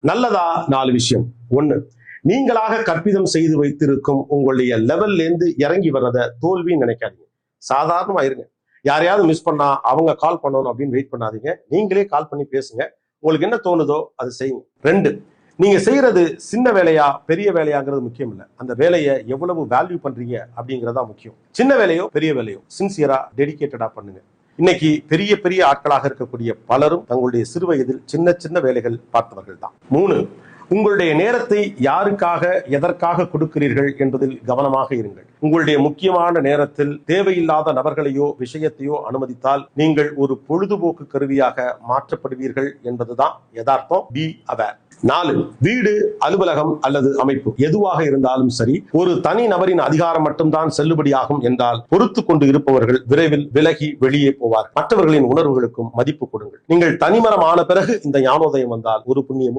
நல்லதா 4 விஷயம். 1, நீங்களாக கற்பிதம் செய்து வைத்திருக்கும் உங்களுடைய லெவல்ல இருந்து இறங்கி வர்றத தோல்வின்னு நினைக்காதீங்க. சாதாரணமா இருங்க. யாரையாவது மிஸ் பண்ணா அவங்க கால் பண்ணணும் அப்படின்னு வெயிட் பண்ணாதீங்க. நீங்களே கால் பண்ணி பேசுங்க. உங்களுக்கு என்ன தோணுதோ அது செய்யுங்க. 2, நீங்க செய்யறது சின்ன வேலையா பெரிய வேலையாங்கிறது முக்கியம் இல்ல. அந்த வேலையை எவ்வளவு வேல்யூ பண்றீங்க அப்படிங்கறதா முக்கியம். சின்ன வேலையோ பெரிய வேலையோ சின்சியரா டெடிகேட்டடா பண்ணுங்க. இன்னைக்கு பெரிய பெரிய ஆட்களாக இருக்கக்கூடிய பலரும் தங்களுடைய சிறு வயதில் சின்ன சின்ன வேலைகள் பார்த்தவர்கள் தான். 3, உங்களுடைய நேரத்தை யாருக்காக எதற்காக கொடுக்கிறீர்கள் என்பதில் கவனமாக இருங்கள். உங்களுடைய முக்கியமான நேரத்தில் தேவையில்லாத நபர்களையோ விஷயத்தையோ அனுமதித்தால் நீங்கள் ஒரு பொழுதுபோக்கு கருவியாக மாற்றப்படுவீர்கள் என்பதுதான் யதார்த்தம். Be aware. 4, வீடு, அலுவலகம் அல்லது அமைப்பு எதுவாக இருந்தாலும் சரி, ஒரு தனி நபரின் அதிகாரம் மட்டும்தான் செல்லுபடியாகும் என்றால் பொறுத்து கொண்டு இருப்பவர்கள் விரைவில் விலகி வெளியே போவார். மற்றவர்களின் உணர்வுகளுக்கும் மதிப்பு கொடுங்கள். நீங்கள் தனிமரம் ஆன பிறகு இந்த ஞானோதயம் வந்தால் ஒரு புண்ணியம்